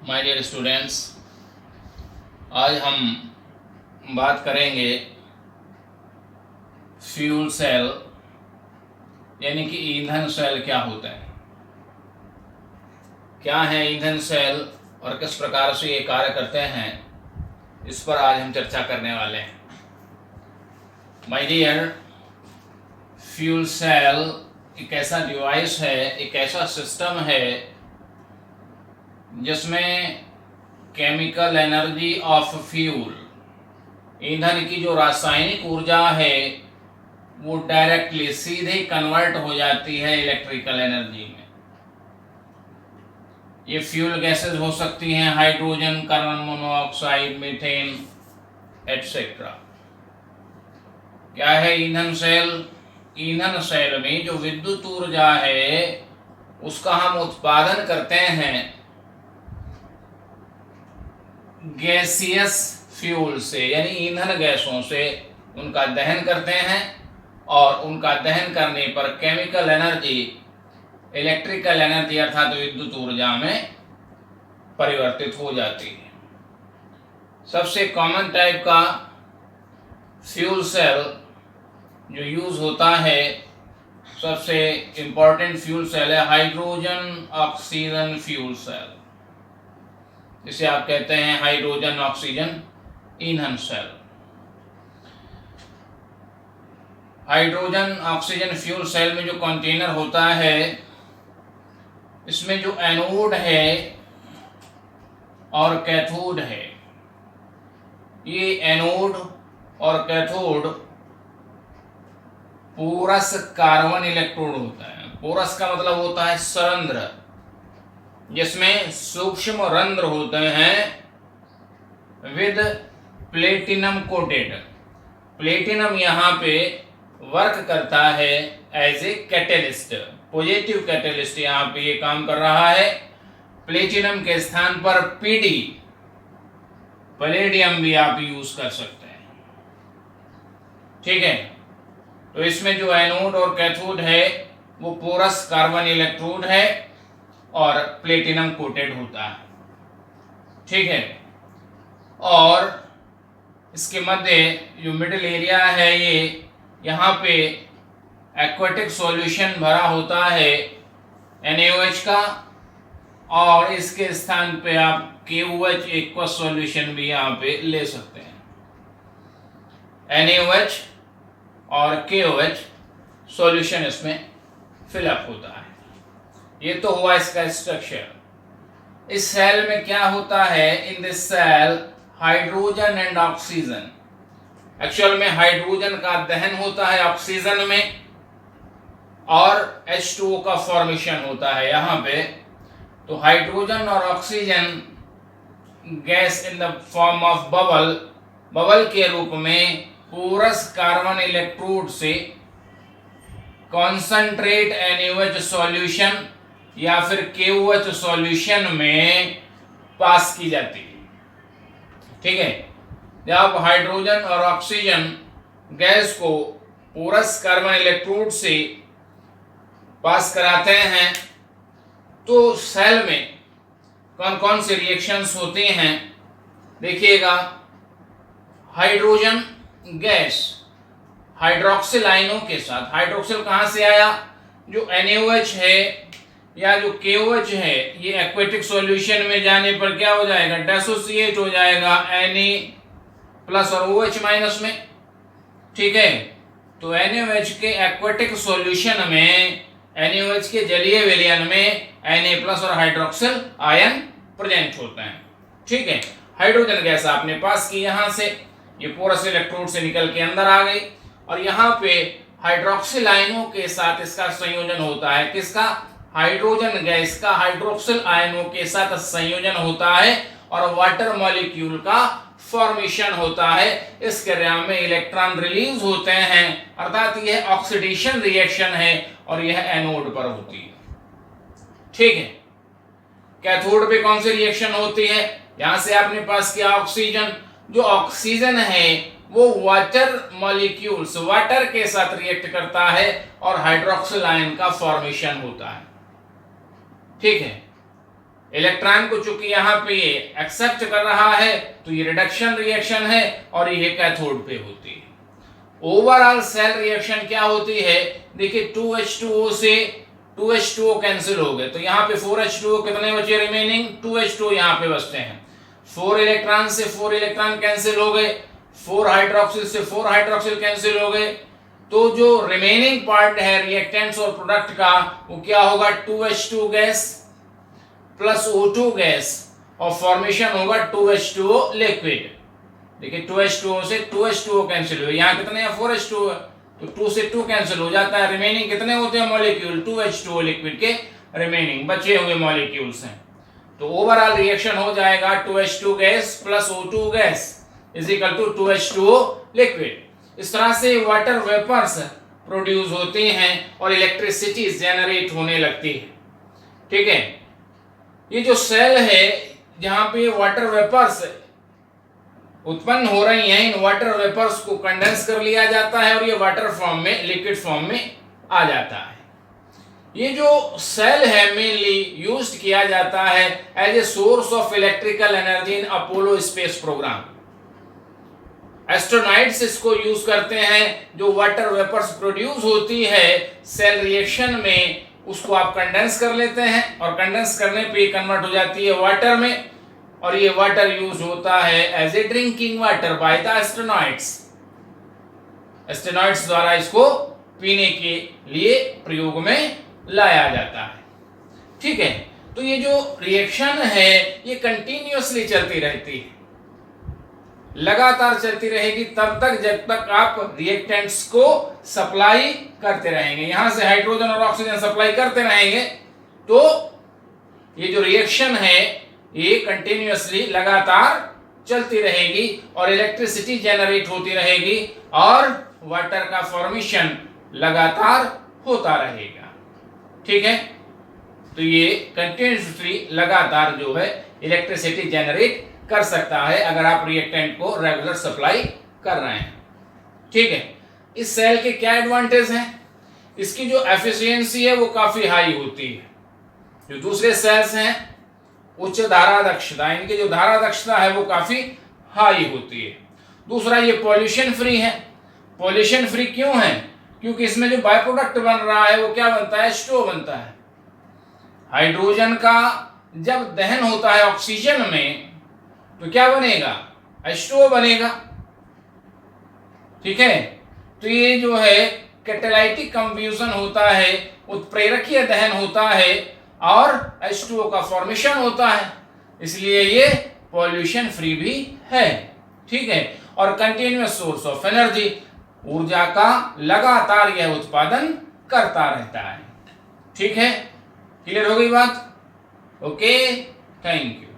My dear students, आज हम बात करेंगे फ्यूल सेल यानी कि ईंधन सेल क्या होता है, क्या है ईंधन सेल और किस प्रकार से ये कार्य करते हैं, इस पर आज हम चर्चा करने वाले हैं। माय डियर, फ्यूल सेल एक ऐसा डिवाइस है, एक ऐसा सिस्टम है जिसमें केमिकल एनर्जी ऑफ फ्यूल, ईंधन की जो रासायनिक ऊर्जा है वो डायरेक्टली सीधे कन्वर्ट हो जाती है इलेक्ट्रिकल एनर्जी में। ये फ्यूल गैसेस हो सकती हैं hydrogen, carbon monoxide, methane etcetera. क्या है ईंधन सेल? ईंधन सेल में जो विद्युत ऊर्जा है उसका हम उत्पादन करते हैं गैसियस फ्यूल से, यानी ईंधन गैसों से उनका दहन करते हैं और उनका दहन करने पर केमिकल एनर्जी इलेक्ट्रिकल एनर्जी अर्थात विद्युत ऊर्जा में परिवर्तित हो जाती है। सबसे कॉमन टाइप का फ्यूल सेल जो यूज होता है, सबसे इम्पोर्टेंट फ्यूल सेल है हाइड्रोजन ऑक्सीजन फ्यूल सेल, जिसे आप कहते हैं हाइड्रोजन ऑक्सीजन ईंधन cell. Hydrogen oxygen fuel cell में जो कंटेनर होता है, इसमें जो एनोड है और कैथोड है, ये एनोड और कैथोड पोरस कार्बन इलेक्ट्रोड होता है। पोरस का मतलब होता है सरंध्र, जिसमें सूक्ष्म रंध्र होते हैं विद प्लेटिनम कोटेड। प्लेटिनम यहाँ पे वर्क करता है as a catalyst, positive catalyst यहाँ पे ये काम कर रहा है। प्लेटिनम के स्थान पर पीडी, पैलेडियम भी आप यूज कर सकते हैं, ठीक है। तो इसमें जो एनोड और कैथोड है वो पोरस कार्बन इलेक्ट्रोड है और प्लेटिनम कोटेड होता है, ठीक है। और इसके मध्य जो मिडिल एरिया है, ये यहाँ पे एक्वेटिक सॉल्यूशन भरा होता है NaOH का, और इसके स्थान पे आप KOH एक्वस सॉल्यूशन भी यहाँ पे ले सकते हैं। NaOH और KOH सॉल्यूशन इसमें फिलअप होता है। ये तो हुआ इसका स्ट्रक्चर। इस सेल में क्या होता है? In this cell hydrogen and oxygen, actual में हाइड्रोजन का दहन होता है ऑक्सीजन में और H2O का फॉर्मेशन होता है यहाँ पे। तो हाइड्रोजन और oxygen gas in the form of bubble, bubble के रूप में पोरस कार्बन इलेक्ट्रोड से कॉन्संट्रेट NaOH सॉल्यूशन या फिर KOH सॉल्यूशन में पास की जाती है, ठीक है। जब हाइड्रोजन और ऑक्सीजन गैस को पोरस कार्बन इलेक्ट्रोड से पास कराते हैं तो सेल में कौन कौन से रिएक्शंस होते हैं देखिएगा। हाइड्रोजन गैस हाइड्रोक्सिल आयनों के साथ, हाइड्रोक्सिल कहाँ से आया? जो NaOH है या जो KOH है, ये एक्वेटिक सॉल्यूशन में जाने पर क्या हो जाएगा? डिसोसिएट हो जाएगा Na+ और OH- में, ठीक है। तो NaOH के एक्वेटिक सॉल्यूशन में, NaOH के जलीय विलयन में Na+ और हाइड्रोक्सिल आयन प्रेजेंट होते हैं, ठीक है। हाइड्रोजन गैस आपने पास की यहाँ से, ये पोरस इलेक्ट्रोड से निकल के अंदर आ गई और यहाँ पे हाइड्रोक्सिल आयनों के साथ इसका संयोजन होता है। किसका? हाइड्रोजन गैस का हाइड्रोक्सिल आयनों के साथ संयोजन होता है और वाटर मॉलिक्यूल का फॉर्मेशन होता है। इस क्रिया में इलेक्ट्रॉन रिलीज होते हैं, अर्थात यह ऑक्सीडेशन रिएक्शन है और यह एनोड पर होती है, ठीक है। कैथोड पे कौन सी रिएक्शन होती है? यहां से आपने पास किया ऑक्सीजन। जो ऑक्सीजन है वो वाटर मॉलिक्यूल्स, वाटर के साथ रिएक्ट करता है और हाइड्रोक्सिल आयन का फॉर्मेशन होता है, ठीक है। इलेक्ट्रॉन को चूंकि यहाँ पे ये एक्सेप्ट कर रहा है तो ये रिडक्शन रिएक्शन है और ये कैथोड पे होती है। ओवरऑल सेल रिएक्शन क्या होती है, देखिए 2H2O से 2H2O कैंसिल हो गए तो यहाँ पे 4H2O कितने बचे रिमेनिंग, 2H2O यहाँ पे बचते हैं। 4 इलेक्ट्रॉन से 4 इलेक्ट्रॉन कैंसिल हो गए, 4 हाइड्रोक्सिल से 4 हाइड्रोक्सिल कैंसिल हो गए, तो जो रिमेनिंग पार्ट है रिएक्टेंट्स और प्रोडक्ट का वो क्या होगा, 2H2 gas plus O2 gas और फॉर्मेशन होगा 2H2O लिक्विड। देखिए 2H2O से 2H2O कैंसिल हुए, यहाँ कितने हैं 4H2O है तो 2 से 2 कैंसिल हो जाता है, रिमेनिंग कितने होते हैं मॉलिक्यूल, 2H2O लिक्विड के रिमेनिंग बचे हुए मॉलिक्यूल्स हैं। तो ओवरऑल रिएक्शन हो जाएगा 2H2 gas plus O2 gas is equal to 2H2O liquid. इस तरह से वाटर वेपर्स प्रोड्यूस होते हैं और इलेक्ट्रिसिटी जनरेट होने लगती है। ठीक है, ये जो सेल है जहां पे वाटर वेपर्स उत्पन्न हो रही हैं, इन वाटर वेपर्स को कंडेंस कर लिया जाता है और ये वाटर फॉर्म में, लिक्विड फॉर्म में आ जाता है। ये जो सेल है मेनली यूज्ड किया जाता है as a source of electrical energy in Apollo space program. Astronauts इसको यूज करते हैं, जो वाटर वेपर्स प्रोड्यूस होती है सेल रिएक्शन में उसको आप कंडेंस कर लेते हैं और कंडेंस करने पे कन्वर्ट हो जाती है वाटर में और ये वाटर यूज होता है as a drinking water by the astronauts. Astronauts द्वारा इसको पीने के लिए प्रयोग में लाया जाता है। ठीक है, तो ये जो रिएक्शन है ये कंटिन्यूअसली चलती रहती है, लगातार चलती रहेगी तब तक जब तक आप रिएक्टेंट्स को सप्लाई करते रहेंगे, यहां से हाइड्रोजन और ऑक्सीजन सप्लाई करते रहेंगे तो ये जो रिएक्शन है ये कंटिन्यूअसली लगातार चलती रहेगी और इलेक्ट्रिसिटी जनरेट होती रहेगी और वाटर का फॉर्मेशन लगातार होता रहेगा। ठीक है, तो ये कंटिन्यूअसली लगातार जो है इलेक्ट्रिसिटी जनरेट कर सकता है अगर आप रिएक्टेंट को रेगुलर सप्लाई कर रहे हैं। ठीक है, इस सेल के क्या एडवांटेज हैं, इसकी जो एफिशिएंसी है वो काफी हाई होती है। जो दूसरे सेल्स हैं उच्च धारा दक्षता, इनकी जो धारा दक्षता है वो काफी हाई होती है। दूसरा ये पॉल्यूशन फ्री है। पॉल्यूशन फ्री क्यों है, क्योंकि इसमें जो बाय प्रोडक्ट बन रहा है वो क्या बनता है, H2O बनता है। हाइड्रोजन का जब दहन होता है ऑक्सीजन में तो क्या बनेगा, H2O बनेगा। ठीक है, तो ये जो है कैटालाइटिक कंफ्यूजन होता है, उत्प्रेरकीय दहन होता है और H2O का फॉर्मेशन होता है, इसलिए ये पॉल्यूशन फ्री भी है। ठीक है, और कंटिन्यूअस सोर्स ऑफ एनर्जी, ऊर्जा का लगातार यह उत्पादन करता रहता है। ठीक है, क्लियर हो गई बात? Okay, thank you.